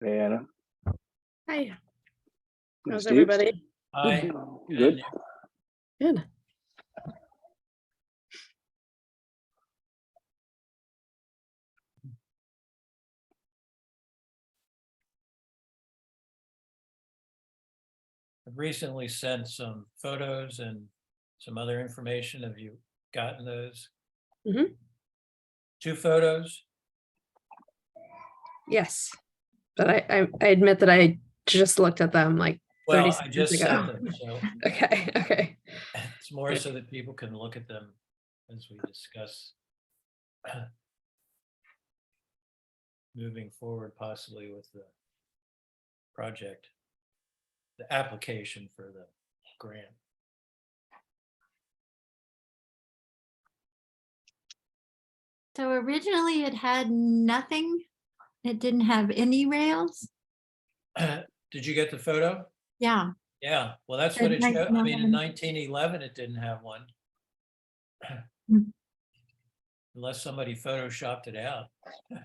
Diana. Hi. How's Steve? everybody? Hi. Good. Good. I've recently sent some photos and some other information. Have you gotten those? Mhm. 2 photos? Yes. But I admit that I just looked at them like 30 Well, I seconds just ago. sent them, so Okay. it's more so that people can look at them as we discuss moving forward possibly with the project, the application for the grant. So originally it had nothing. It didn't have any rails. Did you get the photo? Yeah. Yeah, well, that's In what it showed. I mean, in 1911. 1911, it didn't have one. Mm. Unless somebody photoshopped it out.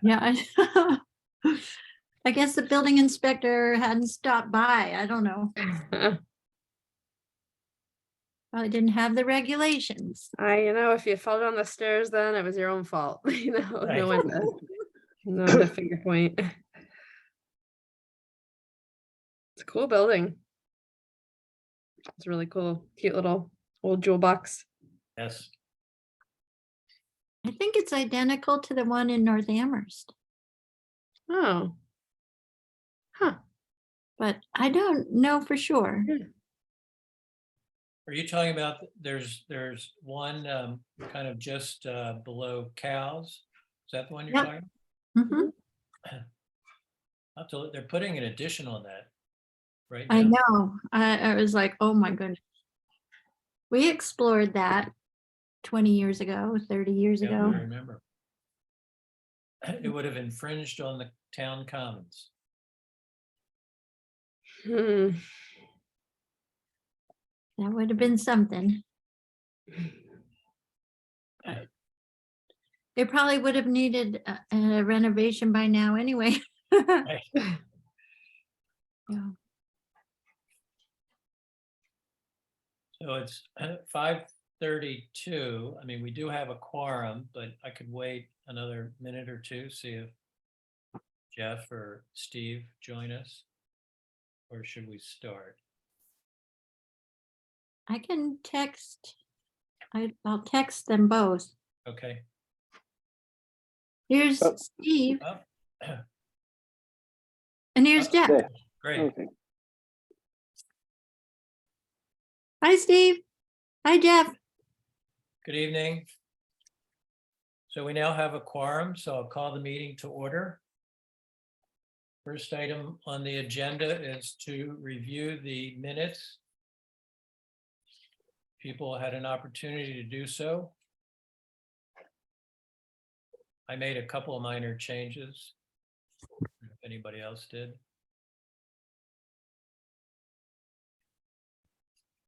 Yeah. I guess the building inspector hadn't stopped by. I don't know. Probably didn't have the regulations. If you fell down the stairs, then it was your own fault. Right. No one to finger point. It's a cool building. It's really cool. Cute little old jewel box. Yes. I think it's identical to the one in North Amherst, Oh. Huh. but I don't know for sure. Are you talking about, there's one kind of just below cows? Is that the one you're Yep. talking? Mhm. They're putting an addition on that right I now. know. I was like, oh my goodness. We explored that 20 years ago, 30 years Yeah, ago. I remember. It would have infringed on the town commons. Hmm. That would have been something. It probably would have needed a renovation by now anyway. Right. Yeah. So it's 5:32. I mean, we do have a quorum, but I could wait another minute or two, see if Jeff or Steve join us. Or should we start? I can text. I'll text them both. Okay. Here's Oh. Steve Oh, and here's Oh. Jeff. There. great. Okay. Hi, Steve. Hi, Jeff. Good evening. So we now have a quorum, so I'll call the meeting to order. First item on the agenda is to review the minutes. People had an opportunity to do so. I made a couple of minor changes. If anybody else did.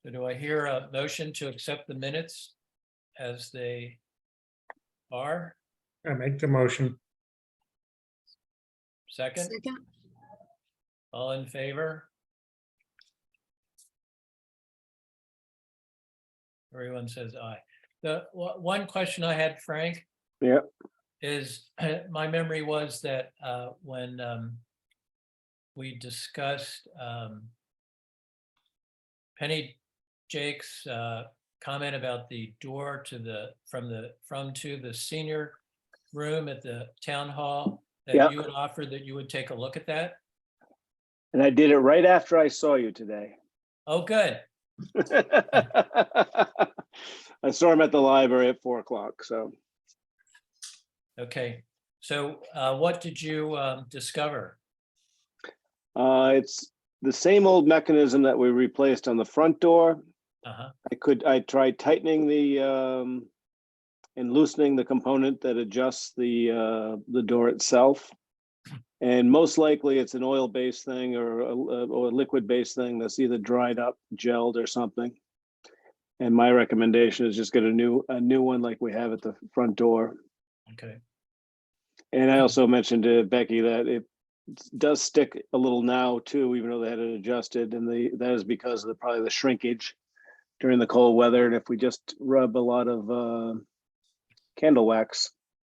So do I hear a motion to accept the minutes as they are? I make the motion. Second, Second. all in favor? Everyone says aye. The one question I had, Frank, Yeah. is my memory was that when we discussed Penny Jake's comment about the door to the from to the senior room at the town hall, that Yeah. you had offered that you would take a look at that. And I did it right after I saw you today. Oh, good. I saw him at the library at 4:00. So Okay. So what did you discover? it's the same old mechanism that we replaced on the front door. Uh-huh. I tried tightening the and loosening the component that adjusts the door itself. And most likely it's an oil-based thing or a liquid-based thing that's either dried up, gelled or something. And my recommendation is just get a new one like we have at the front door. Okay. And I also mentioned to Becky that does stick a little now too, even though they had it adjusted, and that is because of probably the shrinkage during the cold weather. And if we just rub a lot of candle wax,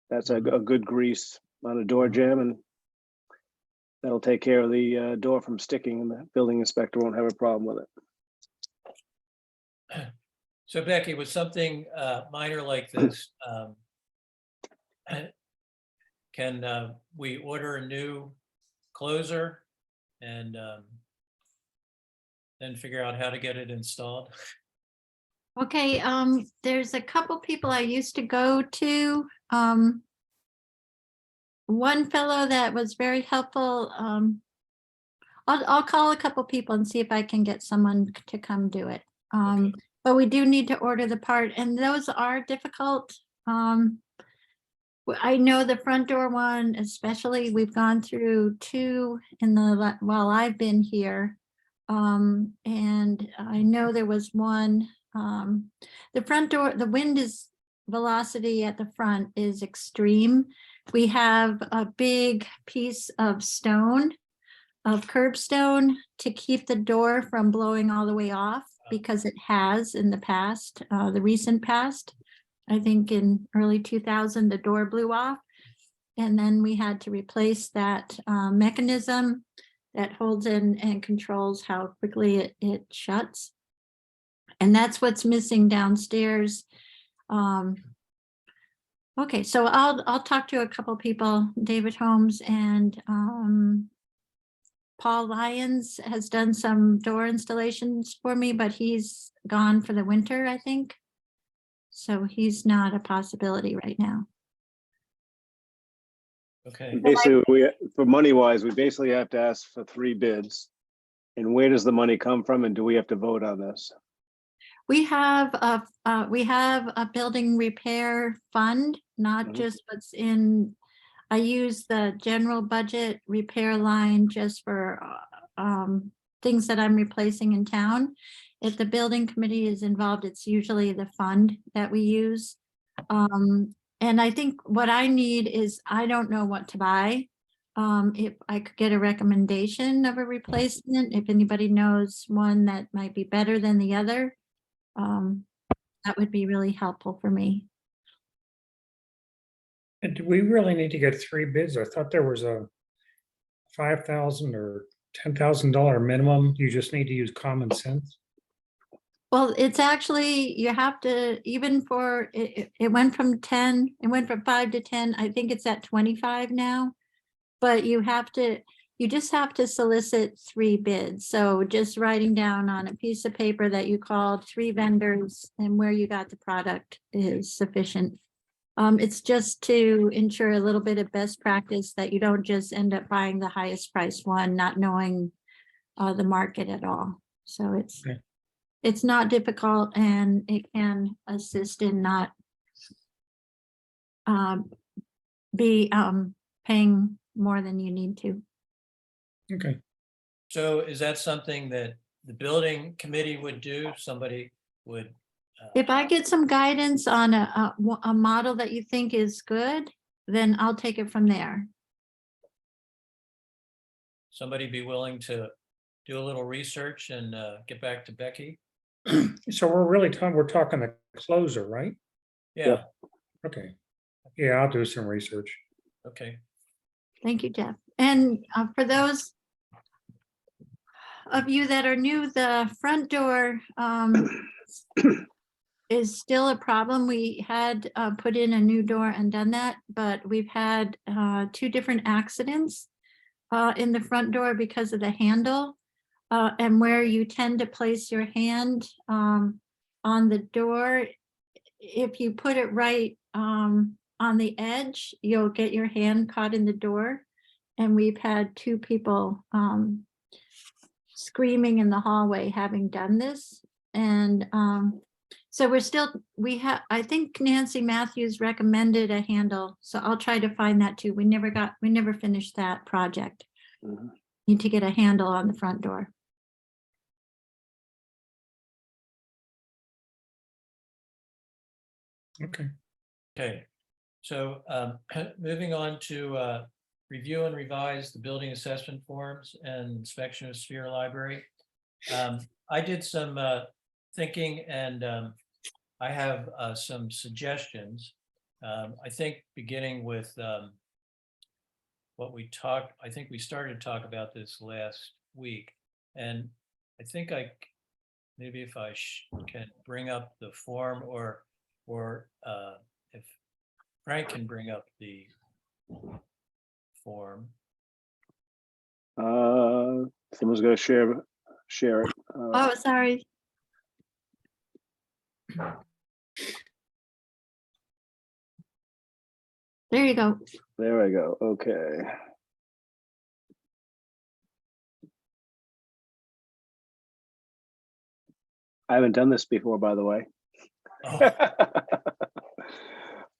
that's a good grease on a door jamb, and that'll take care of the door from sticking, and the building inspector won't have a problem with it. So Becky, with something minor like this, can we order a new closer and then figure out how to get it installed? Okay, there's a couple people I used to go to. One fellow that was very helpful. I'll call a couple people and see if I can get someone to come do it. Okay. But we do need to order the part, and those are difficult. I know the front door one, especially, we've gone through two while I've been here. And I know there was one, the front door, the wind velocity at the front is extreme. We have a big piece of curbstone to keep the door from blowing all the way off, because it has in the past, the recent past. I think in early 2000, the door blew off. And then we had to replace that mechanism that holds in and controls how quickly it shuts. And that's what's missing downstairs. Okay, so I'll talk to a couple people. David Holmes and Paul Lyons has done some door installations for me, but he's gone for the winter, I think. So he's not a possibility right now. Okay, Basically, for money wise, we basically have to ask for 3 bids. And where does the money come from, and do we have to vote on this? We have a building repair fund, not Mhm. just what's in. I use the general budget repair line just for things that I'm replacing in town. If the building committee is involved, it's usually the fund that we use. And I think what I need is, I don't know what to buy. If I could get a recommendation of a replacement, if anybody knows one that might be better than the other, that would be really helpful for me. And do we really need to get 3 bids? I thought there was a $5,000 or $10,000 minimum. You just need to use common sense. Well, it's actually, you have to, even for, it went from 10, it went from 5 to 10. I think it's at 25 now. But you just have to solicit 3 bids. So just writing down on a piece of paper that you called 3 vendors and where you got the product is sufficient. It's just to ensure a little bit of best practice, that you don't just end up buying the highest priced one, not knowing the market at all. So it's not difficult, and it can assist in not be paying more than you need to. Okay. so is that something that the building committee would do? Somebody would, If I get some guidance on a model that you think is good, then I'll take it from there. somebody be willing to do a little research and get back to Becky? So we're talking the closer, right? Yeah, Okay. Yeah, I'll do some research. okay. Thank you, Jeff. And for those of you that are new, the front door is still a problem. We had put in a new door and done that, but we've had 2 different accidents in the front door because of the handle. And where you tend to place your hand on the door, if you put it right on the edge, you'll get your hand caught in the door. And we've had 2 people screaming in the hallway having done this. And so I think Nancy Matthews recommended a handle, so I'll try to find that too. We never finished that project. Mhm. Need to get a handle on the front door. Okay. Okay, so moving on to review and revise the building assessment forms and inspection of Sphere Library. I did some thinking, and I have some suggestions. I think beginning with what we talked, I think we started to talk about this last week, and I think maybe if I can bring up the form, or if Frank can bring up the form. Someone's gonna share it. Oh, sorry. There you go. There I go. Okay. I haven't done this before, by the way.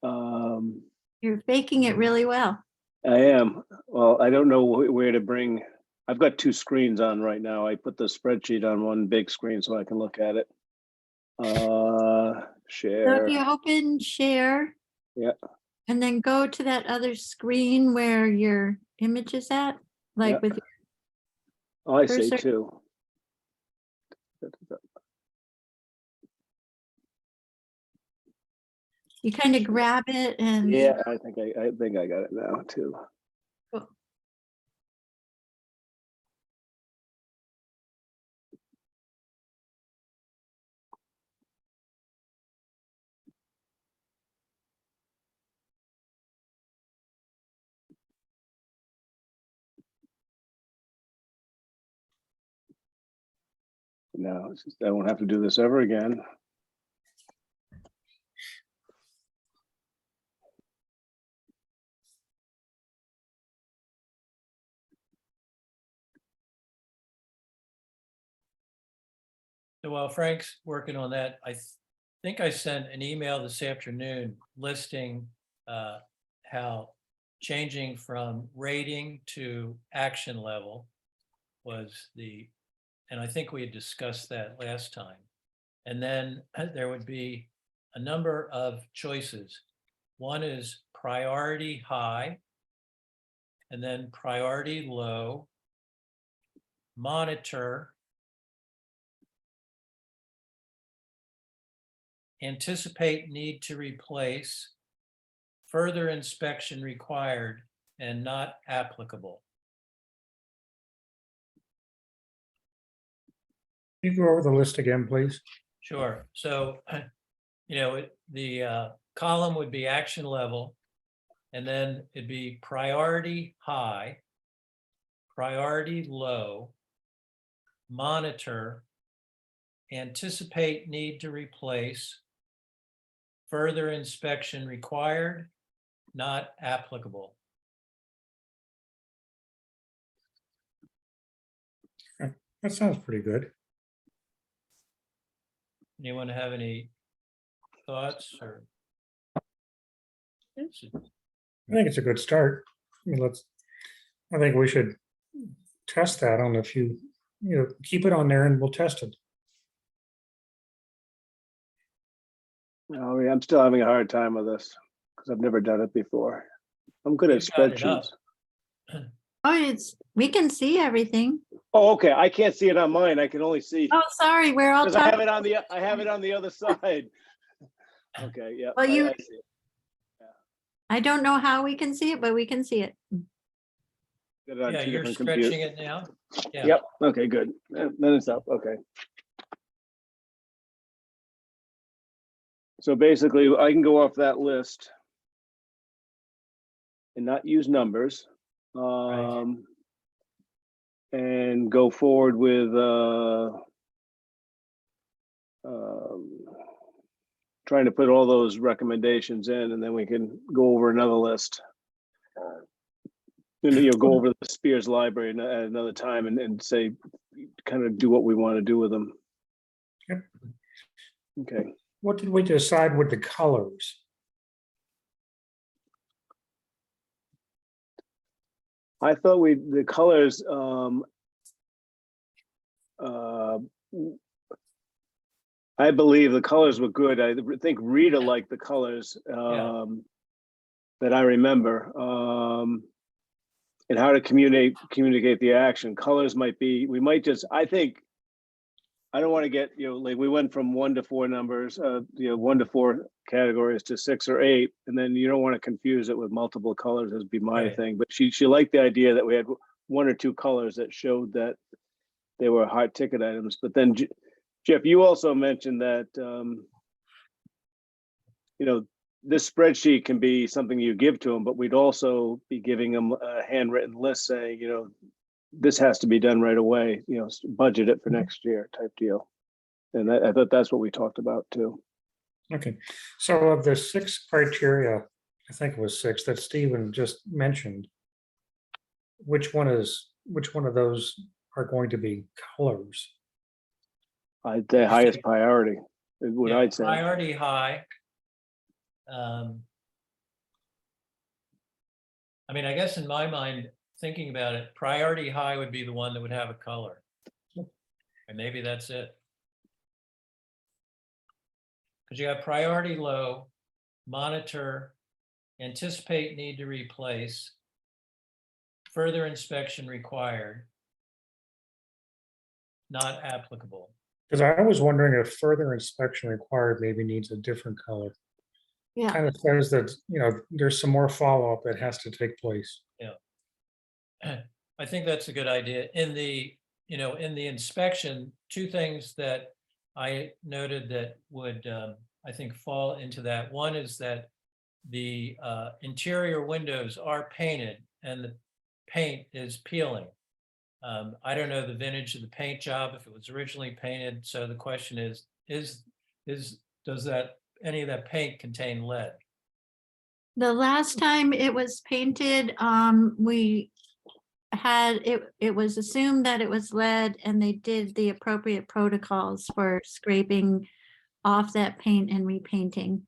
Oh, You're faking it really well. I am. Well, I don't know where to bring. I've got two screens on right now. I put the spreadsheet on one big screen so I can look at it. So Share. if you open share. Yeah. And then go to that other screen where your image is at, like Yeah. with, Oh, I see cursor. two. you kind of grab it and. Yeah, I think I got it now too. Cool. No, it's just, I won't have to do this ever again. so while Frank's working on that, I think I sent an email this afternoon listing how changing from rating to action level was and I think we had discussed that last time. And then there would be a number of choices. One is priority high, and then priority low, monitor, anticipate need to replace, further inspection required, and not applicable. Can you go over the list again, please? Sure. So, the column would be action level, and then it'd be priority high, priority low, monitor, anticipate need to replace, further inspection required, not applicable. That sounds pretty good. Anyone have any thoughts or? I think it's a good start. I mean, I think we should test that on a few, keep it on there and we'll test it. Oh, yeah, I'm still having a hard time with this because I've never done it before. I'm good at You've got it up. spreadsheets. Oh, we can see everything. Oh, okay. I can't see it on mine. I can only see Oh, sorry, we're all because I have talking. it on the other side. Okay, yeah. Well, I see it. I don't know how we can see it, but we can see it. Got it on Yeah, two you're different stretching computers. it now? Yeah. Yep. Okay, good. Then it's up. Okay. So basically, I can go off that list and not use numbers. And go forward with trying to put all those recommendations in, and then we can go over another list. Go over the Spears Library at another time and say, kind of do what we want to do with them. Yep. Okay. What did we decide with the colors? I thought the colors, I believe the colors were good. I think Rita liked the colors that I remember. and how to communicate the action. Colors might be, we might just, I think, I don't want to get, like we went from 1 to 4 numbers, 1 to 4 categories to 6 or 8, and then you don't want to confuse it with multiple colors, as be my Right. thing. But she liked the idea that we had 1 or 2 colors that showed that they were hot ticket items. But then Jeff, you also mentioned that, this spreadsheet can be something you give to them, but we'd also be giving them a handwritten list saying, this has to be done right away, budget it for next year type deal. And I thought that's what we talked about too. Okay, so of the 6 criteria, I think it was 6 that Stephen just mentioned, which one of those are going to be colors? The highest priority is what Yeah, I'd say. priority high. I mean, I guess in my mind, thinking about it, priority high would be the one that would have a color. And maybe that's it. Because you have priority low, monitor, anticipate need to replace, further inspection required, not applicable. Because I was wondering if further inspection required maybe needs a different color. Yeah. Kind of says that, there's some more follow-up that has to take place. I think that's a good idea. In the inspection, 2 things that I noted that would, I think, fall into that. One is that the interior windows are painted and the paint is peeling. I don't know the vintage of the paint job, if it was originally painted. So the question is does any of that paint contain lead? The last time it was painted, we had, it was assumed that it was lead, and they did the appropriate protocols for scraping off that paint and repainting.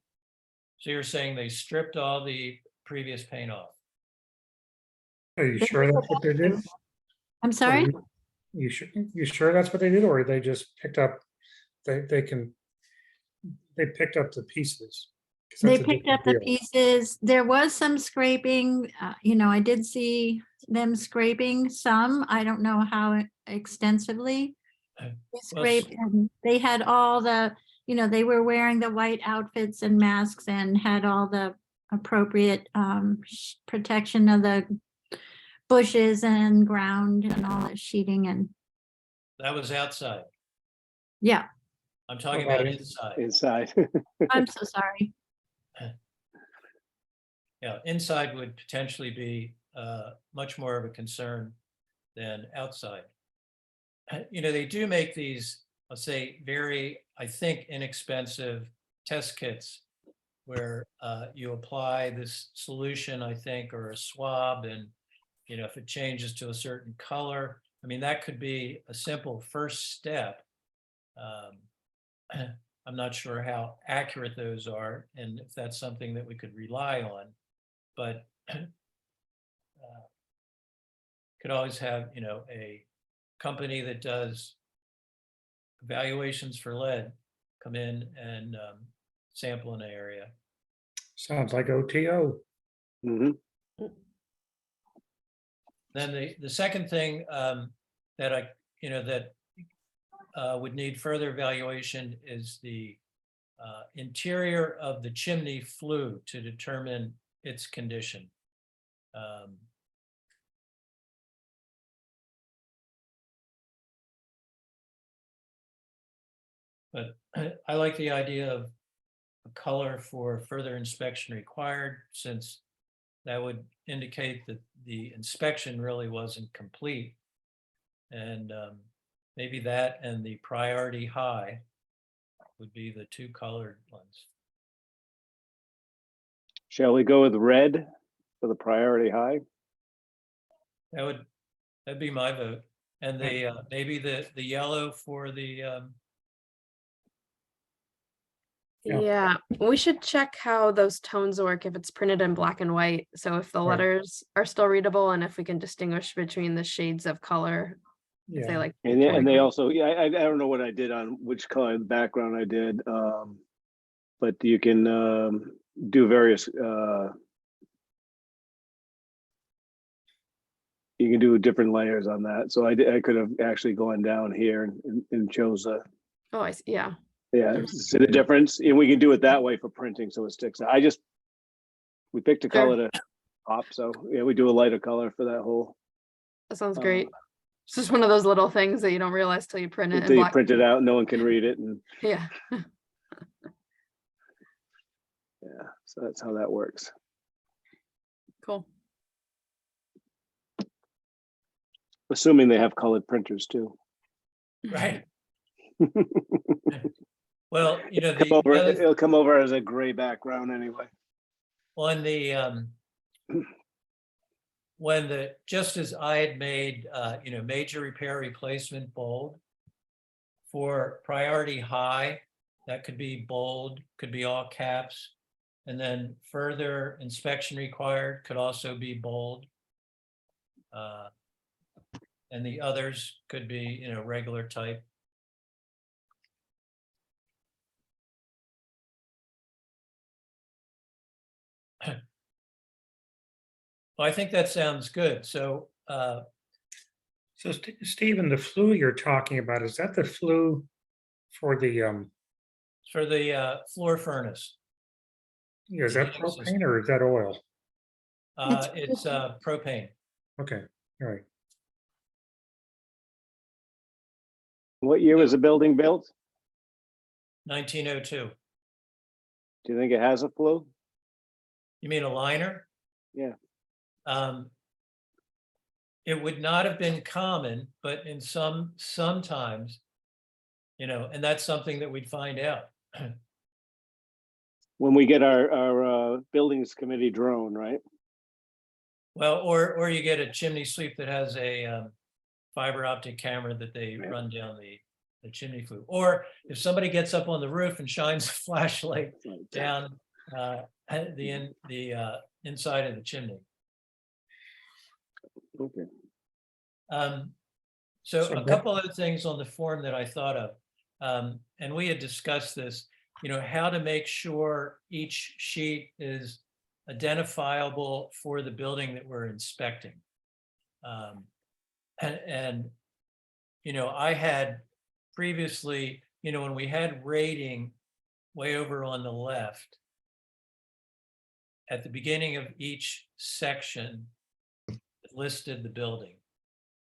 So you're saying they stripped all the previous paint off? Are you sure that's what they did? I'm sorry? You sure that's what they did, or they just picked up, they picked up the pieces? 'Cause They that's a picked different up the deal. pieces. There was some scraping, I did see them scraping some. I don't know how extensively. They scraped, and they had all the, they were wearing the white outfits and masks and had all the appropriate protection of the bushes and ground and all the sheeting, and That was outside. yeah, I'm talking What about about inside. Inside. I'm so sorry. Yeah, inside would potentially be much more of a concern than outside. They do make these, let's say, very, I think, inexpensive test kits where you apply this solution, I think, or a swab, and if it changes to a certain color, I mean, that could be a simple first step. I'm not sure how accurate those are and if that's something that we could rely on, but could always have, a company that does evaluations for lead come in and sample an area. Sounds like OTO. Mhm. Then the second thing that I, that would need further evaluation is the interior of the chimney flue to determine its condition. But I like the idea of a color for further inspection required, since that would indicate that the inspection really wasn't complete. And maybe that and the priority high would be the 2 colored ones. Shall we go with red for the priority high? That'd be my vote. And the maybe the yellow for the Yeah. Yeah, we should check how those tones work if it's printed in black and white. So if the Right. letters are still readable, and if we can distinguish between the shades of color, if they Yeah, like. And they also, I don't know what I did on which color background I did, but you can do various you can do different layers on that. So I could have actually gone down here and chose a, Oh, I see. Yeah. yeah, see the difference? And we can do it that way for printing, so it sticks out. We picked a Sure. color to pop, so yeah, we do a lighter color for that whole, That sounds great. It's just one of those little things that you don't realize till you print it in until you black. print it out, no one can read it, and Yeah. yeah, so that's how that works. Cool. Assuming they have colored printers too. Right. Well, It'll come over as a gray background anyway. on the, just as I had made, major repair replacement bold, for priority high, that could be bold, could be all caps. And then further inspection required could also be bold. And the others could be, regular type. Well, I think that sounds good. So, So Stephen, the flue you're talking about, is that the flue for the, for the floor furnace, is that propane or is that oil? it's propane. Okay, all right. What year was the building built? 1902. Do you think it has a flue? You mean a liner? Yeah. It would not have been common, but in sometimes, and that's something that we'd find out. When we get our buildings committee drone, right? Well, or you get a chimney sweep that has a fiber optic camera that they Yeah. run down the chimney flue. Or if somebody gets up on the roof and shines a flashlight down at the inside of the chimney. Okay. So So a couple other things on the form that I thought of, and we had discussed this, how to make sure each sheet is identifiable for the building that we're inspecting. And I had previously, when we had rating way over on the left, at the beginning of each section, it listed the building.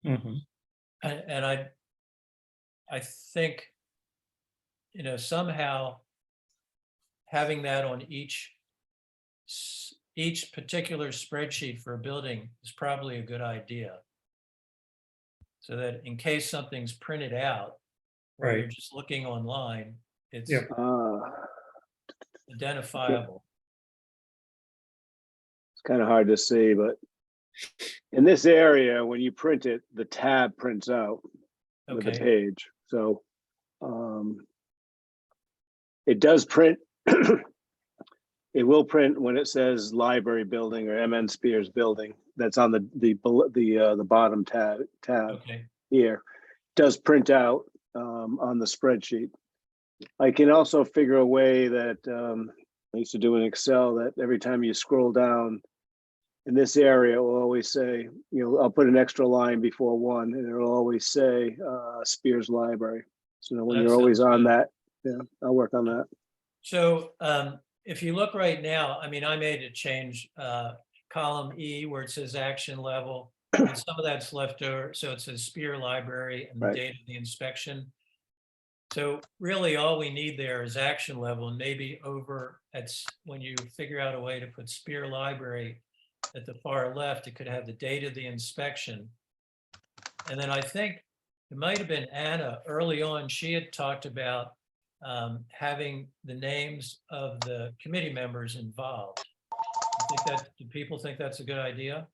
Mhm. And I think, somehow having that on each particular spreadsheet for a building is probably a good idea. So that in case something's printed out, or you're Right. just looking online, it's Yep. identifiable. It's kind of hard to see, but in this area, when you print it, the tab prints out with the Okay, page. So it does print. It will print when it says library building or MN Spears building. That's on the bottom tab okay, here. Does print out on the spreadsheet. I can also figure a way that I used to do in Excel, that every time you scroll down in this area, it will always say, I'll put an extra line before one, and it'll always say Spears Library. So when That you're always sounds on good. that, yeah, I'll work on that. So if you look right now, I made a change, column E where it says action level, and some of that's left over. So it says Spear Library and the Right. date of the inspection. So really all we need there is action level, and maybe over when you figure out a way to put Spear Library at the far left, it could have the date of the inspection. And then I think it might have been Anna early on, she had talked about having the names of the committee members involved. Do people think that's a good idea?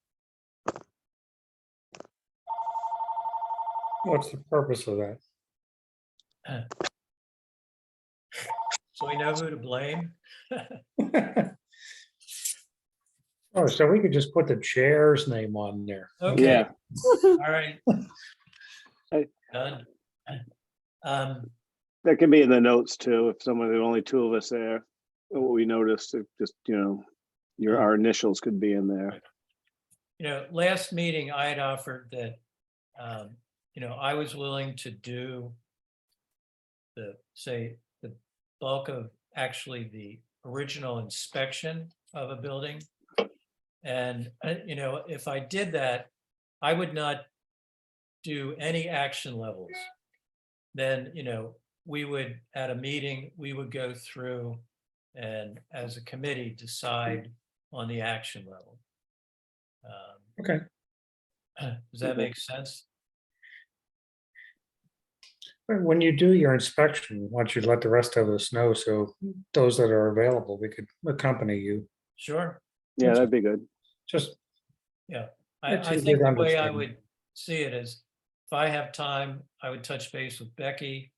What's the purpose of that? So we know who to blame. Oh, so we could just put the chair's name on there. Okay, Yeah. all right. Hey. Done. That can be in the notes too, if there are only two of us there. What we noticed, it just, our initials could be in there. last meeting I had offered that, I was willing to do the bulk of actually the original inspection of a building. And, if I did that, I would not do any action levels. Then, we would, at a meeting, we would go through and as a committee decide on the action level. Okay. Does that make sense? But when you do your inspection, why don't you let the rest of us know, so those that are available, we could accompany you. Sure. Yeah, that'd be good. Just, Yeah, It's I a think good the way I understanding. would see it is, if I have time, I would touch base with Becky,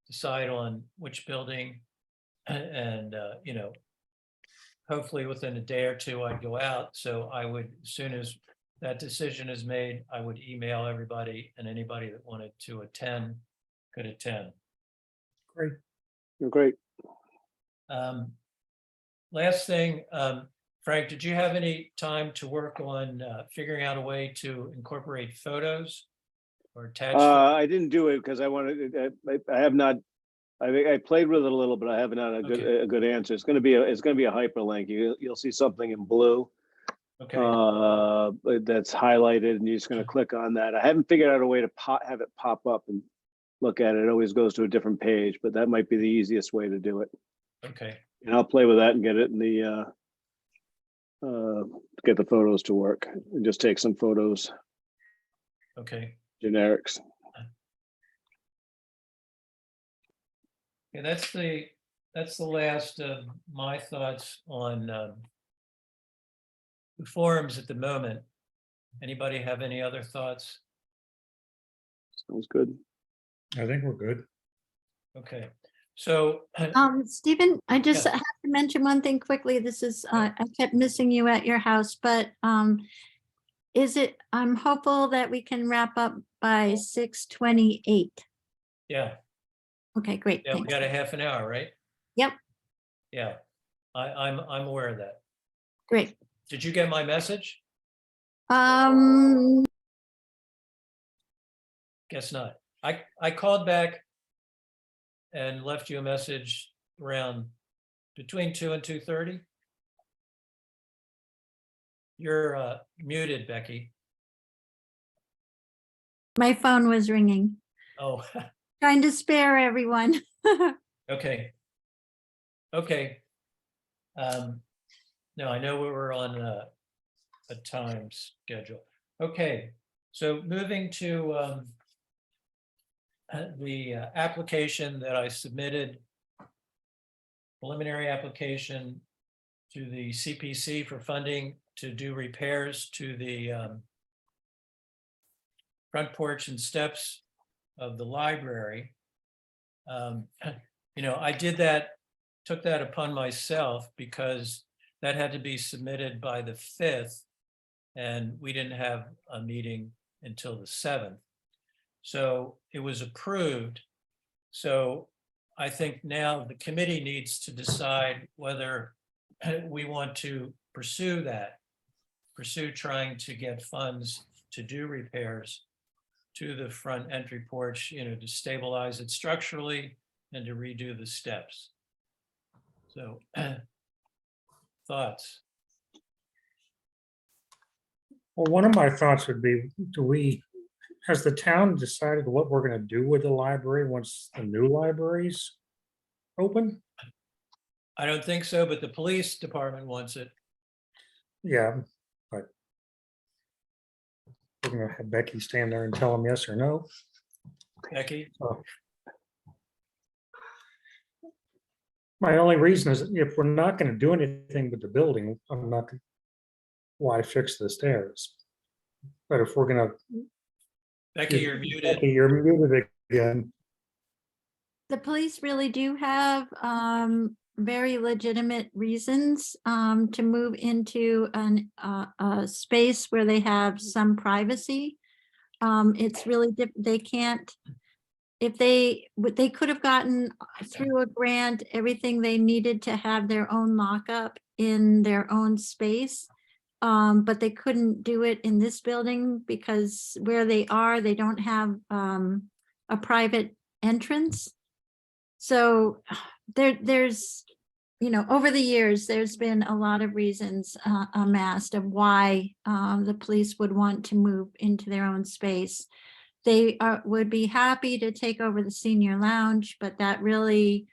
decide on which building, and, hopefully within a day or two, I'd go out. So I would, as soon as that decision is made, I would email everybody, and anybody that wanted to attend could attend. great. You're great. Last thing, Frank, did you have any time to work on figuring out a way to incorporate photos or attach? I didn't do it because I wanted, I have not, I played with it a little, but I haven't had Okay. a good answer. It's gonna be a hyperlink. You'll see something in blue. Okay, That's highlighted, and you're just gonna click on that. I haven't figured out a way to have it pop up and look at it. It always goes to a different page, but that might be the easiest way to do it. okay, And I'll play with that and get it in the get the photos to work and just take some photos, okay. generics. Yeah, that's the last of my thoughts on the forums at the moment. Anybody have any other thoughts? Sounds good. I think we're good. Okay, so Stephen, I just Yes. have to mention one thing quickly. This is, Yeah. I kept missing you at your house, but I'm hopeful that we can wrap up by 6:28. yeah, Okay, great. we Thanks. got a half an hour, right? Yep, Yeah, I'm aware of that. great. Did you get my message? Um, Guess not. I called back and left you a message around between 2 and 2:30. You're muted, Becky. my phone was ringing. Oh, Trying to spare everyone. okay. Okay. No, I know we were on a time schedule. Okay, so moving to the application that I submitted, preliminary application to the CPC for funding to do repairs to the front porch and steps of the library. I did that, took that upon myself because that had to be submitted by the 5th, and we didn't have a meeting until the 7th. So it was approved. So I think now the committee needs to decide whether we want to pursue trying to get funds to do repairs to the front entry porch, to stabilize it structurally and to redo the steps. So thoughts? Well, one of my thoughts would be, has the town decided what we're gonna do with the library once the new library's open? I don't think so, but the police department wants it. Yeah, but we're gonna have Becky stand there and tell them yes or no. Becky? So my only reason is if we're not gonna do anything with the building, I'm not, why fix the stairs? But if we're gonna, Becky, you're muted. Becky, you're muted again. The police really do have very legitimate reasons to move into a space where they have some privacy. It's really, they can't, if they could have gotten through a grant, everything they needed to have their own lockup in their own space. but they couldn't do it in this building because where they are, they don't have a private entrance. So there's, over the years, there's been a lot of reasons amassed of why the police would want to move into their own space. They would be happy to take over the senior lounge, but that really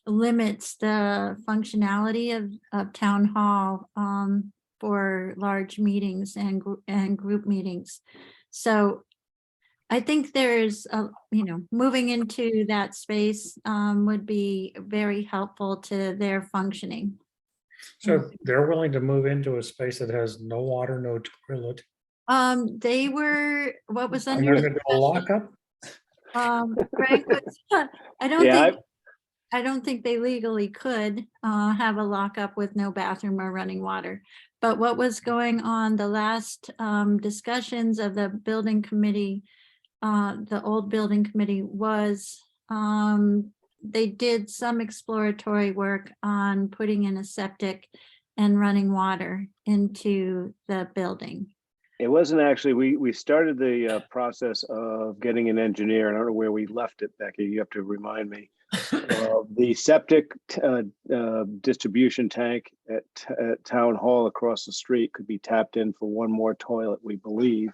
limits the functionality of town hall for large meetings and group meetings. So I think there's, moving into that space would be very helpful to their functioning. So they're willing to move into a space that has no water, no toilet. They were, what was And under they're gonna do a lockup? Frank, Yeah, I don't think they legally could have a lockup with no bathroom or running water. But what was going on the last discussions of the building committee, the old building committee, was they did some exploratory work on putting in a septic and running water into the building. it wasn't actually, we started the process of getting an engineer. I don't know where we left it, Becky. You have to remind me. The septic distribution tank at Town Hall across the street could be tapped in for one more toilet, we believe.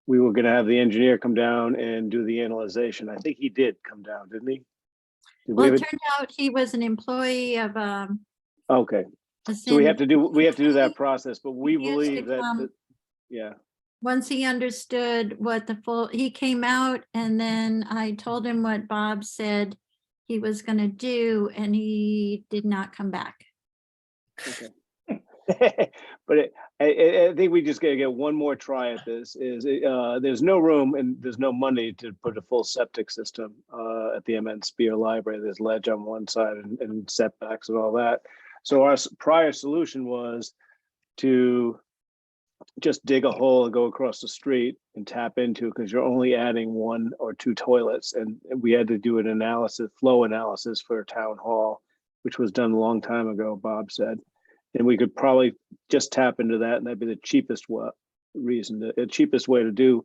We were gonna have the engineer come down and do the analyzation. I think he did come down, didn't he? Did we Well, have it it? turned out he was an employee of Okay, a so we have to do that He- process, but we he used to believe that, come- yeah. once he understood what he came out, and then I told him what Bob said he was gonna do, and he did not come back. But I think we just gotta get one more try at this. There's no room and there's no money to put a full septic system at the MN Spear Library. There's ledge on one side and setbacks and all that. So our prior solution was to just dig a hole and go across the street and tap into, because you're only adding one or two toilets, and we had to do an analysis, flow analysis for Town Hall, which was done a long time ago, Bob said. And we could probably just tap into that, and that'd be the cheapest cheapest way to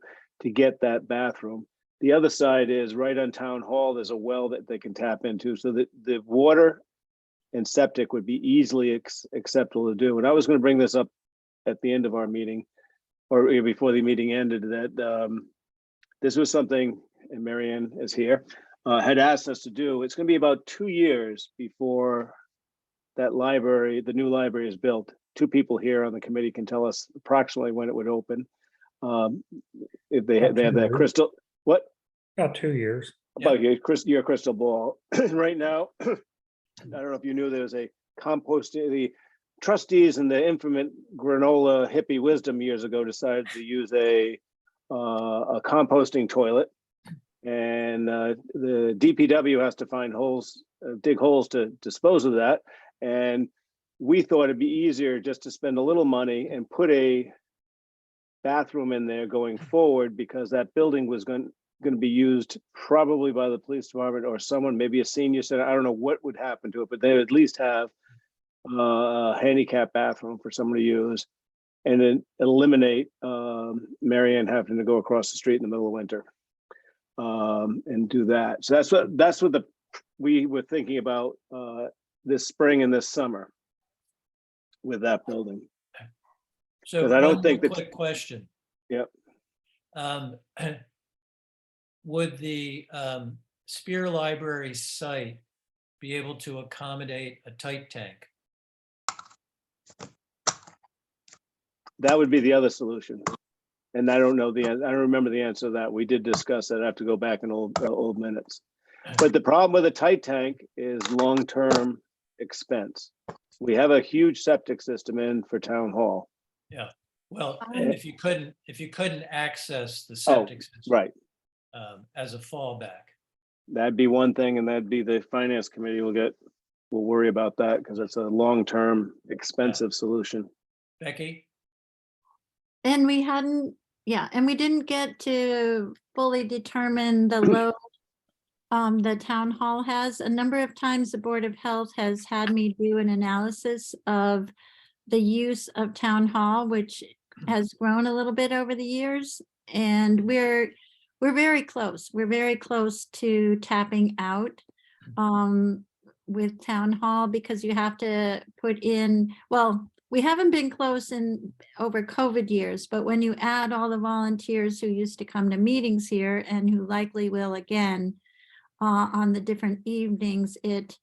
get that bathroom. The other side is right on Town Hall, there's a well that they can tap into, so that the water and septic would be easily acceptable to do. And I was gonna bring this up at the end of our meeting, or before the meeting ended, that this was something, and Marianne is here, had asked us to do. It's gonna be about 2 years before that library, the new library, is built. Two people here on the committee can tell us approximately when it would open. If they have that crystal, what? About 2 years. About your crystal ball. Right now, I don't know if you knew, there's a composting, the trustees and the infamous granola hippie wisdom years ago decided to use a composting toilet, and the DPW has to find holes, dig holes to dispose of that. And we thought it'd be easier just to spend a little money and put a bathroom in there going forward, because that building was going to be used probably by the police department or someone, maybe a senior center. I don't know what would happen to it, but they would at least have a handicap bathroom for someone to use, and then eliminate Marianne having to go across the street in the middle of winter and do that. So that's what we were thinking about this spring and this summer with that building. So 'Cause I don't one think more that- quick question. Yep. Would the Spear Library site be able to accommodate a tight tank? That would be the other solution. And I don't know I don't remember the answer to that. We did discuss that. I have to go back in old minutes. But the problem with a tight tank is long-term expense. We have a huge septic system in for Town Hall. Well, and if you couldn't access the septic system Right. As a fallback. That'd be one thing, and that'd be the finance committee will worry about that, because it's a long-term expensive solution. Becky? And we didn't get to fully determine the load the town hall has. A number of times the Board of Health has had me do an analysis of the use of town hall, which has grown a little bit over the years. And we're very close. We're very close to tapping out with town hall, because you have to put in, well, we haven't been close in over COVID years, but when you add all the volunteers who used to come to meetings here and who likely will again on the different evenings, it,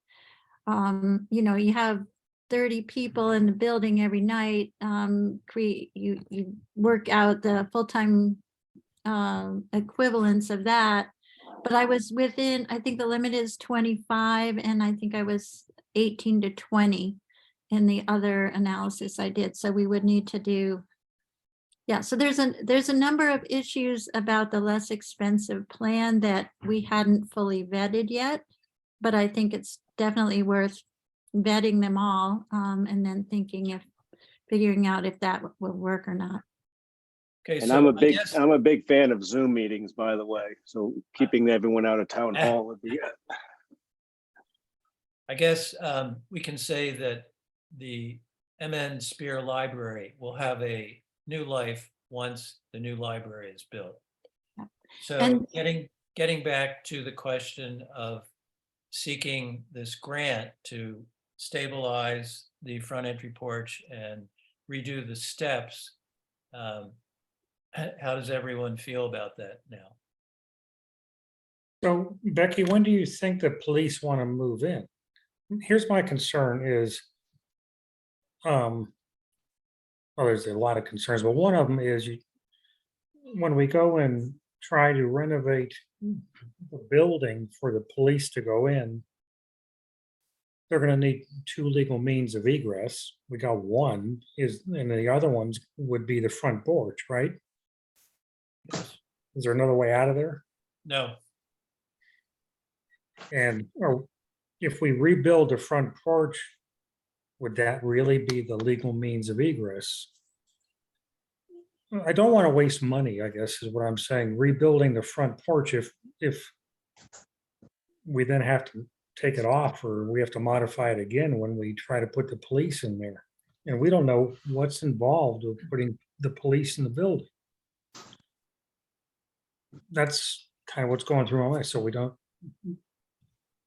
you know, you have 30 people in the building every night, you work out the full-time equivalence of that. But I was within, I think the limit is 25, and I think I was 18 to 20 in the other analysis I did. So we would need to do, yeah, so there's a number of issues about the less expensive plan that we hadn't fully vetted yet, but I think it's definitely worth vetting them all, and then figuring out if that will work or not. Okay, And so I'm I guess, a big fan of Zoom meetings, by the way. So keeping everyone out of town hall would be. I guess we can say that the MN Spear Library will have a new life once the new library is built. Yeah. So And- getting back to the question of seeking this grant to stabilize the front entry porch and redo the steps, how does everyone feel about that now? So Becky, when do you think the police want to move in? Here's my concern is, well, there's a lot of concerns, but one of them is when we go and try to renovate the building for the police to go in, they're gonna need 2 legal means of egress. We got one, and the other ones would be the front porch, right? Is there another way out of there? No, And or if we rebuild the front porch, would that really be the legal means of egress? I don't want to waste money, I guess is what I'm saying. Rebuilding the front porch, if we then have to take it off or we have to modify it again when we try to put the police in there. And we don't know what's involved with putting the police in the building. That's kind of what's going through my mind. So we don't,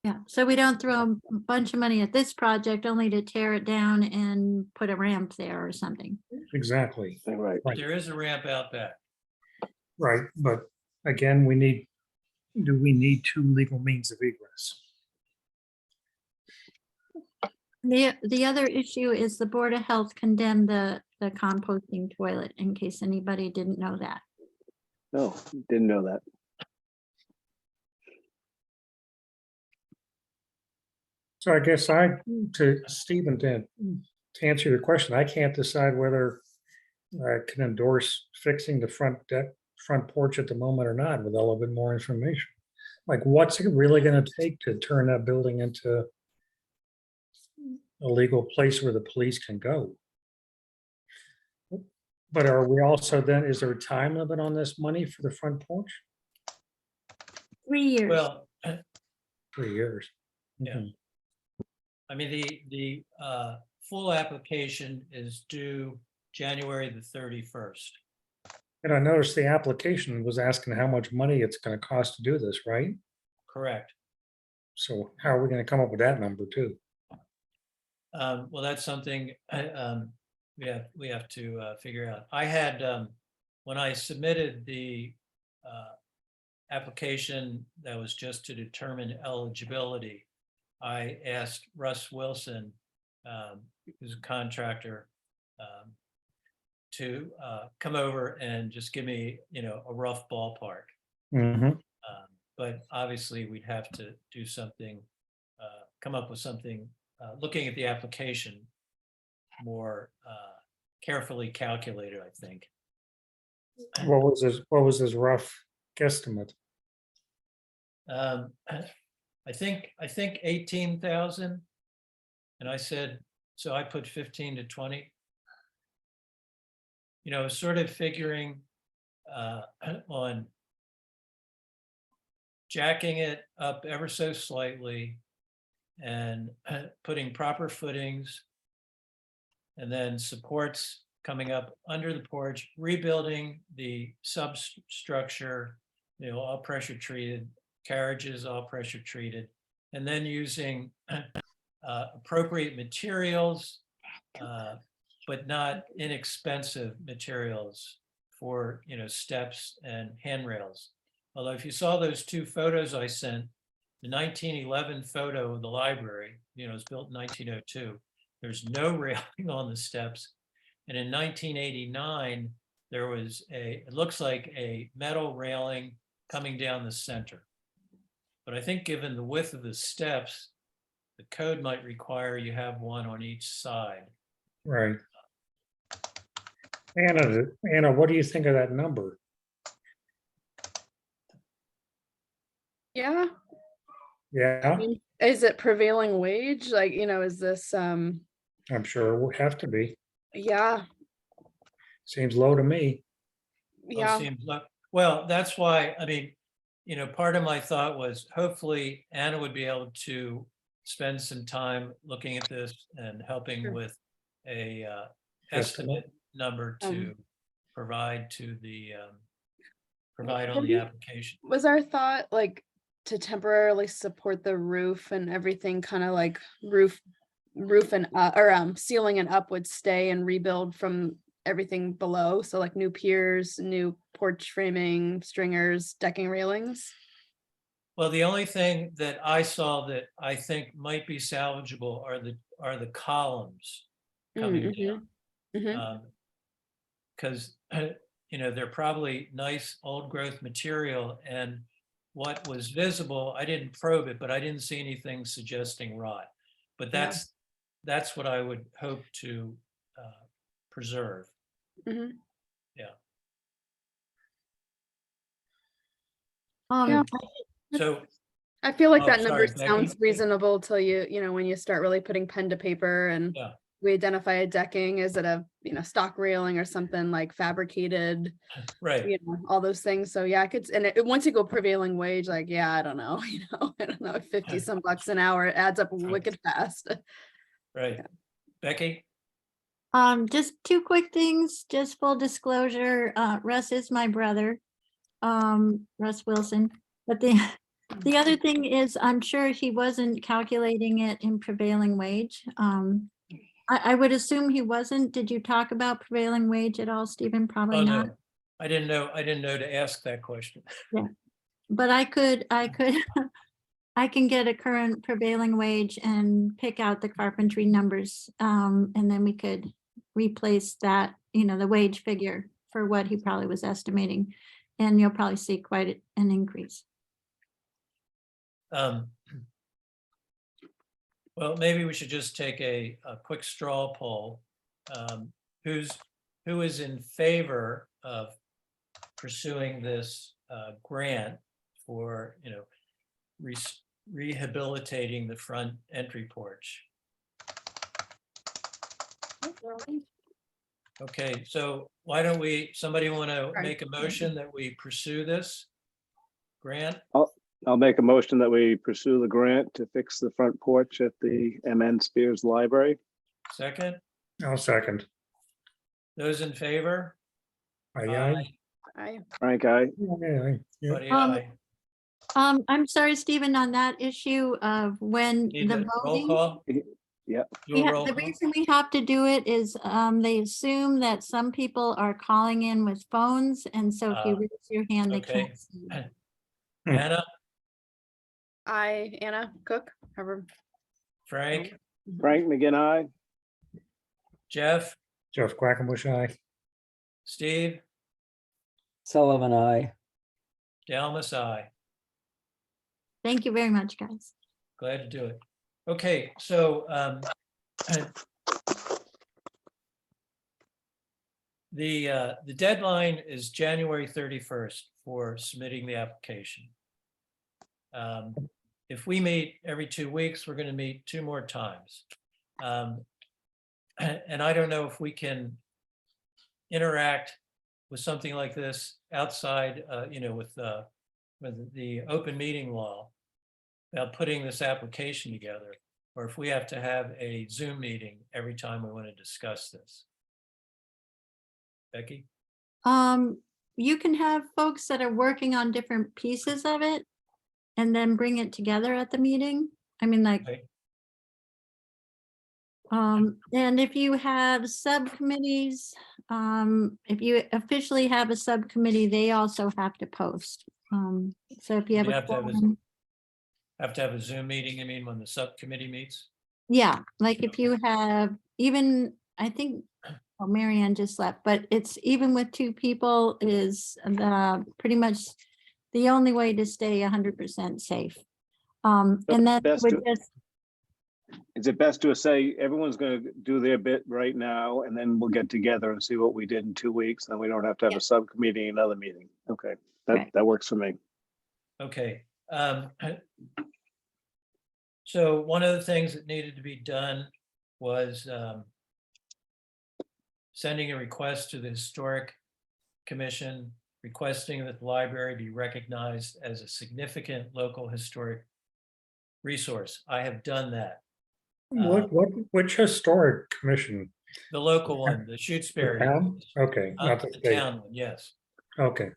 Yeah, so we don't throw a bunch of money at this project only to tear it down and put a ramp there or something. exactly, Right. but there is a ramp out back. right, but again, do we need 2 legal means of egress? The other issue is the Board of Health condemned the composting toilet, in case anybody didn't know that. No, didn't know that. So I guess to Stephen, to answer your question, I can't decide whether I can endorse fixing the front porch at the moment or not with a little bit more information. Like, what's it really gonna take to turn that building into a legal place where the police can go? But are we also then, is there a time limit on this money for the front porch? 3 years. Well, 3 years. Yeah. Mhm. I mean, the full application is due January the 31st. And I noticed the application was asking how much money it's gonna cost to do this, right? Correct. So how are we gonna come up with that number too? Well, that's something we have to figure out. I had, when I submitted the application that was just to determine eligibility, I asked Russ Wilson, who's a contractor, to come over and just give me, a rough ballpark. Mhm. But obviously we'd have to do something, come up with something, looking at the application more carefully calculated, I think. What was his rough guesstimate? I think 18,000. And I said, so I put 15 to 20. Sort of figuring on jacking it up ever so slightly and putting proper footings, and then supports coming up under the porch, rebuilding the substructure, all pressure treated, carriages all pressure treated, and then using appropriate materials, but not inexpensive materials for, steps and handrails. Although if you saw those two photos I sent, the 1911 photo of the library, it was built in 1902. There's no railing on the steps. And in 1989, there was it looks like a metal railing coming down the center. But I think given the width of the steps, the code might require you have one on each side. Right. Anna, what do you think of that number? Yeah. Yeah, Is it prevailing wage? Like, is this, I'm sure it will have to be. yeah, Seems low to me. yeah. Well, that's why, part of my thought was hopefully Anna would be able to spend some time looking at this and helping Sure. with a Estimate. estimate number to provide on the Maybe- application. Was our thought like to temporarily support the roof and everything kind of like roof and ceiling and up would stay and rebuild from everything below? So like new piers, new porch framing, stringers, decking railings. Well, the only thing that I saw that I think might be salvageable are the columns coming down. Mhm. Because they're probably nice old growth material, and what was visible, I didn't probe it, but I didn't see anything suggesting rot. But Yeah. that's what I would hope to preserve. Mhm. Yeah. So I feel like Oh, that number sorry, Becky. sounds reasonable till when you start really putting pen to paper and Yeah. we identify a decking. Is it a, stock railing or something like fabricated, right, all those things. So yeah, I could, and once you go prevailing wage, like, yeah, I don't know, I don't know, 50 some bucks an hour, it adds up wicked fast. right. Becky? Just two quick things, just full disclosure, Russ is my brother, Russ Wilson. But the other thing is, I'm sure he wasn't calculating it in prevailing wage. I would assume he wasn't. Did you talk about prevailing wage at all, Stephen? Probably Oh, not. no. I didn't know to ask that question. But I can get a current prevailing wage and pick out the carpentry numbers. And then we could replace that, the wage figure for what he probably was estimating. And you'll probably see quite an increase. Well, maybe we should just take a quick straw poll. Who is in favor of pursuing this grant for, rehabilitating the front entry porch? Okay, so why don't somebody want to Right. make a motion that we pursue this grant? I'll make a motion that we pursue the grant to fix the front porch at the MN Spears Library. Second, I'll second. those in favor? Aye. Frank, aye. Yeah. Buddy, Um, aye. I'm sorry, Stephen, on that issue of when Need the a roll voting. call? Yeah. Do a Yeah, roll the call? reason we have to do it is they assume that some people are calling in with phones, and so if you Ah, raise your hand, they okay. can't see you. Anna, Anna Cook, however. Frank, Frank McGinn, aye. Jeff, Jeff Quackenbush, aye. Steve, Sullivan, I. Dalmas, aye. Thank you very much, guys. Glad to do it. Okay, so the deadline is January 31st for submitting the application. If we meet every 2 weeks, we're going to meet 2 more times. And I don't know if we can interact with something like this outside, with the open meeting law, about putting this application together. or if we have to have a Zoom meeting every time we want to discuss this. Becky? You can have folks that are working on different pieces of it and then bring it together at the meeting. I mean, like, Okay. and if you have subcommittees, if you officially have a subcommittee, they also have to post. So if you have You a have to have a- quorum- Have to have a Zoom meeting, I mean, when the subcommittee meets? yeah, like if you have even, I think, well, Marianne just left, but it's even with two people is pretty much the only way to stay 100% safe. So And that best would to- just, Is it best to say everyone's gonna do their bit right now, and then we'll get together and see what we did in 2 weeks, and we don't have to have Yeah. a subcommittee, another meeting? Okay, that, Right. that works for me. Okay. So one of the things that needed to be done was sending a request to the Historic Commission requesting that the library be recognized as a significant local historic resource. I have done that. Which historic commission? The local one, the The Shutesbury. town? Okay, not the The state. town one, yes. Okay,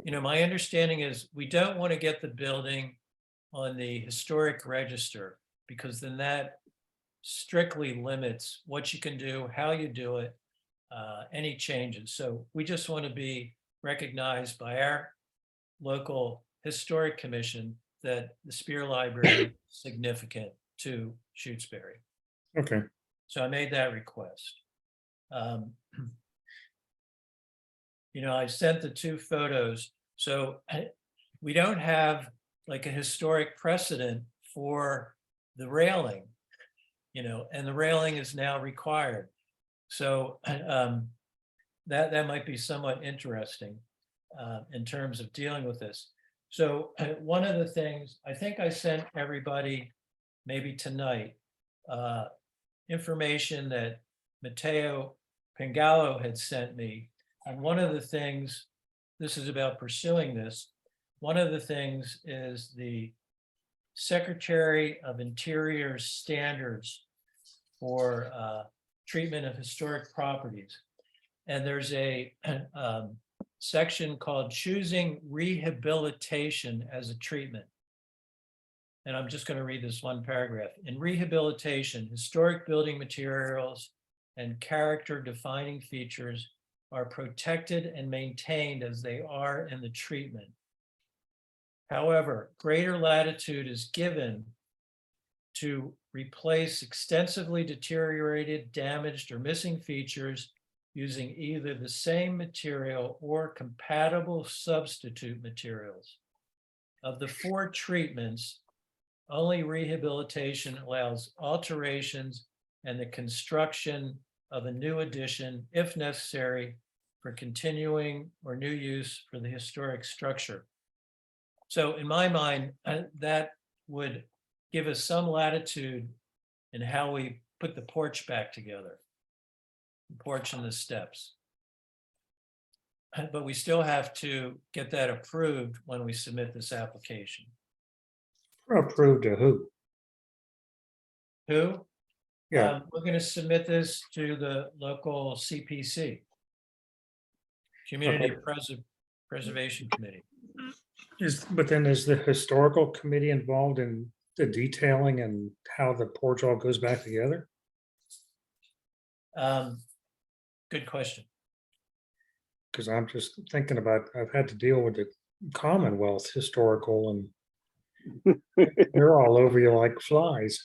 You know, my understanding is we don't want to get the building on the historic register because then that strictly limits what you can do, how you do it, any changes. So we just want to be recognized by our local historic commission that the Spear Library is significant to Shutesbury. okay. So I made that request. You know, I sent the two photos. So we don't have like a historic precedent for the railing, you know, and the railing is now required. So that might be somewhat interesting in terms of dealing with this. So one of the things, I think I sent everybody maybe tonight, information that Matteo Pingallo had sent me. And one of the things, this is about pursuing this, one of the things is the Secretary of Interior standards for treatment of historic properties. And there's a section called choosing rehabilitation as a treatment. And I'm just going to read this one paragraph. In rehabilitation, historic building materials and character defining features are protected and maintained as they are in the treatment. However, greater latitude is given to replace extensively deteriorated, damaged, or missing features using either the same material or compatible substitute materials. Of the 4 treatments, only rehabilitation allows alterations and the construction of a new addition, if necessary, for continuing or new use for the historic structure. So in my mind, that would give us some latitude in how we put the porch back together, the porch and the steps. But we still have to get that approved when we submit this application. Approved to who? Who? Yeah, We're going to submit this to the local CPC, Community Preservation Committee. but then is the historical committee involved in the detailing and how the porch all goes back together? Good question. Because I'm just thinking about, I've had to deal with the Commonwealth historical and they're all over you like flies.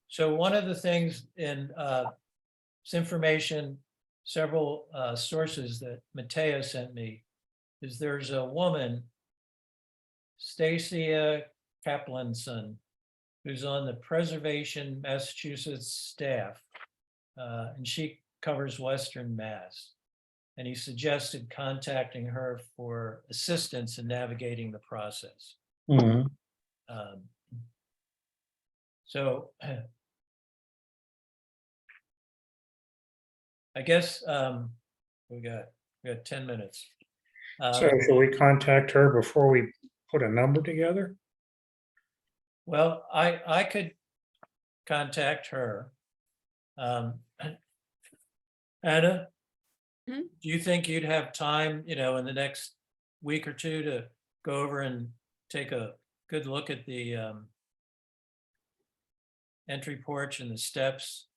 So one of the things in this information, several sources that Matteo sent me, is there's a woman, Stacia Kaplanson, who's on the Preservation Massachusetts staff, and she covers Western Mass. And he suggested contacting her for assistance in navigating the process. Mhm. So I guess we got 10 minutes. So should we contact her before we put a number together? Well, I could contact her. Anna, Mhm. do you think you'd have time, in the next week or two to go over and take a good look at the entry porch and the steps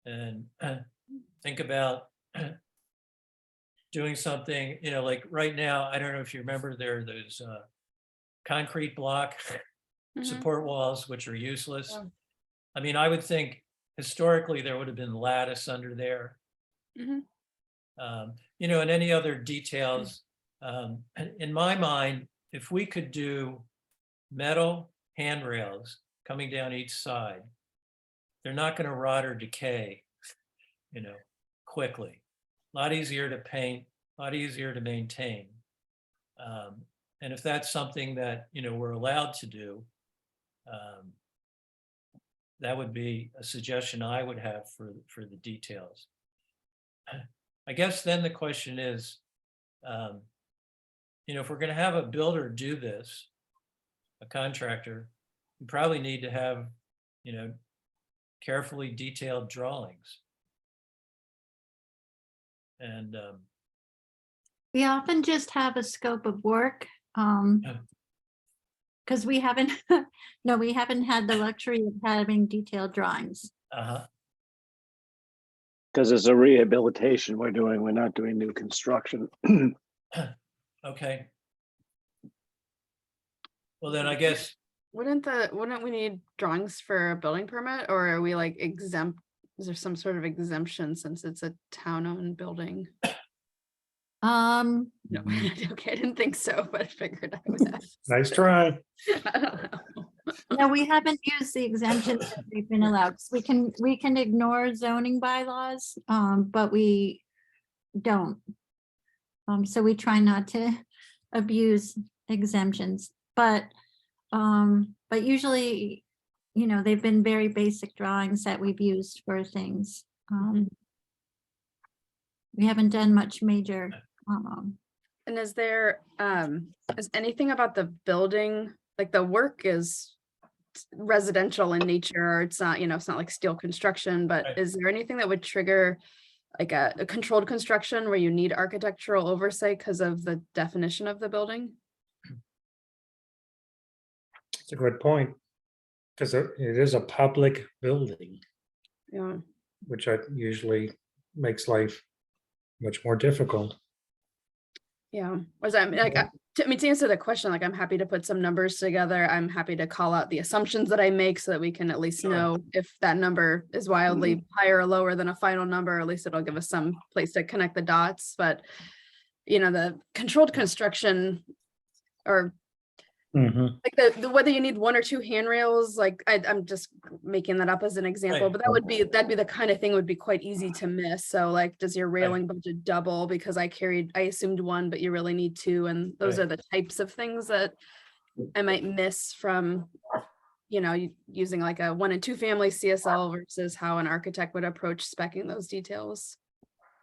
and think about doing something, like right now, I don't know if you remember there are those concrete block Mhm. support walls, which are useless. Yeah. I mean, I would think historically there would have been lattice under there. Mhm. And any other details. In my mind, if we could do metal handrails coming down each side, they're not going to rot or decay, quickly. A lot easier to paint, a lot easier to maintain. And if that's something that, we're allowed to do, that would be a suggestion I would have for the details. I guess then the question is, if we're going to have a builder do this, a contractor, we probably need to have, carefully detailed drawings. And We often just have a scope of work. Because we haven't, no, we haven't had the luxury of having detailed drawings. Because it's a rehabilitation we're not doing new construction. okay. Well, then I guess, Wouldn't we need drawings for a building permit, or are we like exempt? Is there some sort of exemption since it's a town-owned building? No, okay, I didn't think so, but I figured I would ask. Nice try. I don't know. No, we haven't used the exemptions that we've been allowed. We can ignore zoning bylaws, but we don't. So we try not to abuse exemptions, but usually, they've been very basic drawings that we've used for things. We haven't done much major. And is there, is anything about the building, like the work is residential in nature, or it's not, it's not like steel construction, but Right. is there anything that would trigger like a controlled construction where you need architectural oversight because of the definition of the building? It's a good point. Because it is a public building, Yeah. which usually makes life much more difficult. Yeah, was I mean, like, to answer the question, like, I'm happy to put some numbers together. I'm happy to call out the assumptions that I make so that we can at least Sure. know if that number is wildly higher or lower than a final number, or at least it'll give us some place to connect the dots. But, the controlled construction, or Mhm. like the whether you need one or two handrails, like I'm just making that up as an example, Right. but that'd be the kind of thing would be quite easy to miss. So like, does your railing budget double because I assumed one, but you really need two? And those Right. are the types of things that I might miss from, using like a 1 and 2 family CSL versus how an architect would approach speccing those details.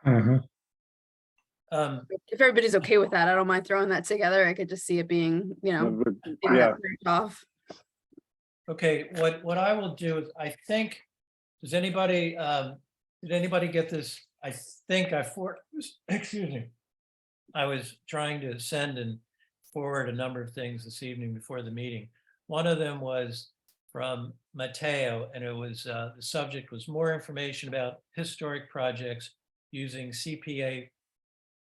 Mhm. If everybody's okay with that, I don't mind throwing that together. I could just see it being, in Yeah. that off. okay, what I will do is, I think, did anybody get this? I think excuse me. I was trying to send and forward a number of things this evening before the meeting. One of them was from Matteo, and it was, the subject was more information about historic projects using CPA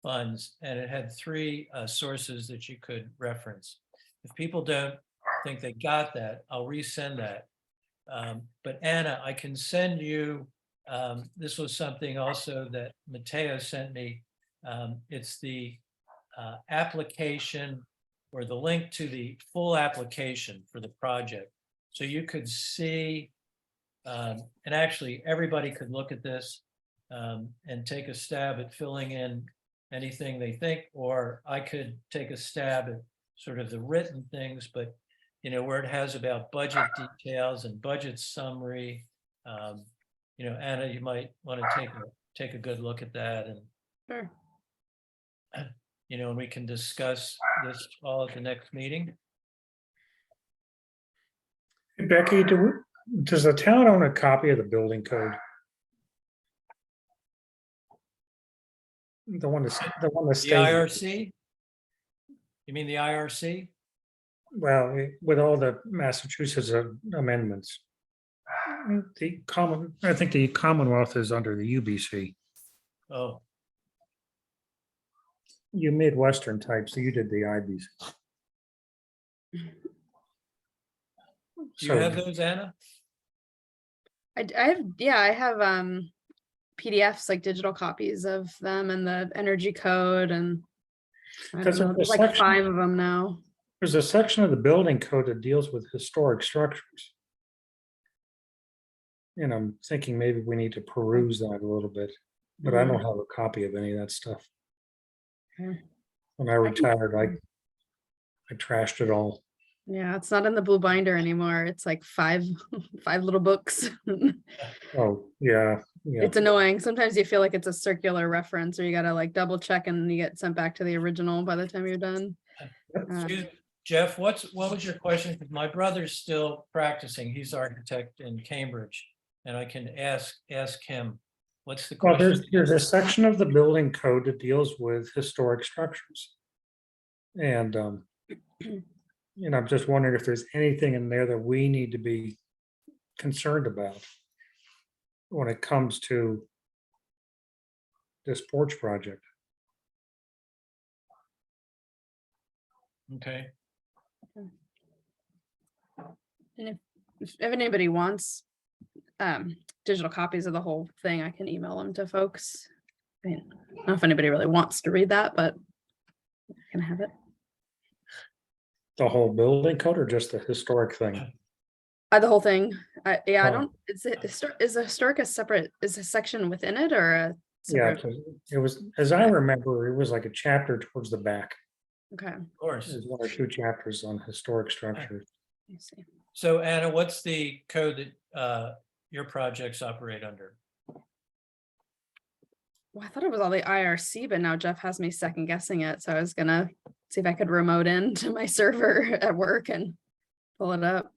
funds, and it had 3 sources that you could reference. If people don't think they got that, I'll resend that. But Anna, I can send you, this was something also that Matteo sent me. It's the application, or the link to the full application for the project. So you could see, and actually everybody could look at this and take a stab at filling in anything they think, or I could take a stab at sort of the written things, but where it has about budget details and budget summary. Anna, you might want to take a good look at that, and Sure. and we can discuss this all at the next meeting. Becky, does the town own a copy of the building code? The one that's, the one that The stays, IRC? You mean the IRC? well, with all the Massachusetts amendments. I think the Commonwealth is under the UBC. Oh, You Midwestern type, so you did the IBC. do you have those, Anna? I have PDFs, like digital copies of them and the energy code, and I don't Because know, of the there's like section- 5 of them now. There's a section of the building code that deals with historic structures. And I'm thinking maybe we need to peruse that a little bit, but I don't have a copy of any of that stuff. Okay. When I retired, I trashed it all. Yeah, it's not in the blue binder anymore. It's like 5 little books. Oh, yeah, yeah. It's annoying. Sometimes you feel like it's a circular reference, or you gotta like double check and you get sent back to the original by the time you're done. Excuse me, Jeff, what was your question? 'Cause my brother's still practicing. He's architect in Cambridge, and I can ask him. What's the Well, question? there's a section of the building code that deals with historic structures. And, I'm just wondering if there's anything in there that we need to be concerned about when it comes to this porch project. Okay, And if anybody wants digital copies of the whole thing, I can email them to folks. I mean, I don't know if anybody really wants to read that, but I can have it. The whole building code or just the historic thing? The whole thing. I Oh. don't, is a historic a separate, is a section within it, or a Yeah, separate? it was, as I remember, it was like a chapter towards the back. Okay, of course. There's 1 or 2 chapters on historic structures. let me see. So Anna, what's the code that your projects operate under? Well, I thought it was all the IRC, but now Jeff has me second guessing it. So I was gonna see if I could remote into my server at work and pull it up.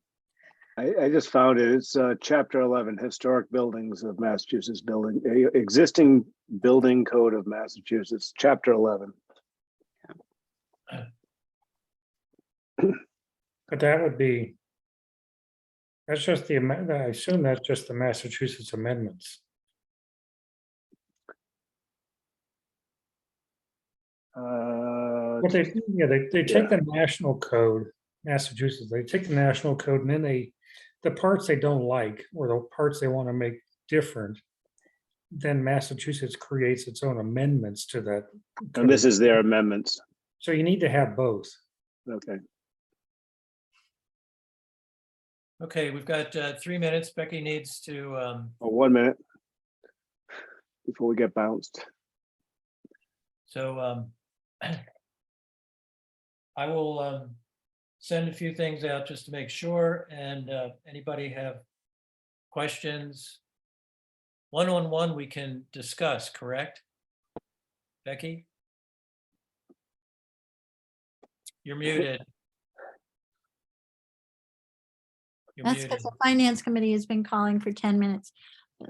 I just found it. It's chapter 11, historic buildings of Massachusetts building, existing building code of Massachusetts, chapter 11. But that would be, that's just the, I assume that's just the Massachusetts amendments. But they take the national code, Massachusetts, they take the national code and then the parts they don't like, or the parts they want to make different, then Massachusetts creates its own amendments to that. And this code. is their amendments. So you need to have both. Okay. Okay, we've got 3 minutes. Becky needs to, Oh, 1 minute before we get bounced. so I will send a few things out just to make sure, and anybody have questions? One-on-one we can discuss, correct? Becky? You're muted. You're That's muted. because the finance committee has been calling for 10 minutes.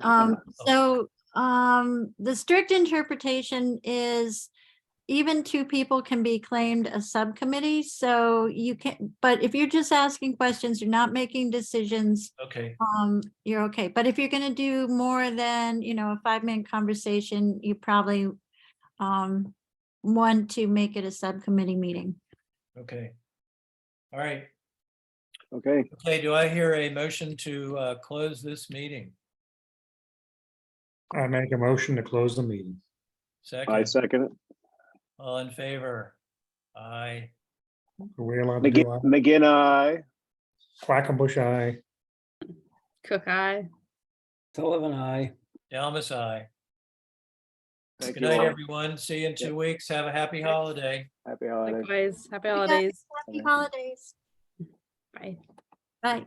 Oh. The strict interpretation is even 2 people can be claimed a subcommittee, so you can, but if you're just asking questions, you're not making decisions, Okay, you're okay. But if you're gonna do more than, a 5-minute conversation, you probably want to make it a subcommittee meeting. okay. All right. Okay, Okay, do I hear a motion to close this meeting? I make a motion to close the meeting. I Second, second it. all in favor? Aye. Are we allowed to do McGinn, aye. Quackenbush, aye. Cook eye. Sullivan, I. Dalmas, aye. Thank Good you night, all. everyone. See you in 2 weeks. Have a happy holiday. Happy holidays. Likewise. Happy guys. holidays. Happy holidays. Bye. Bye.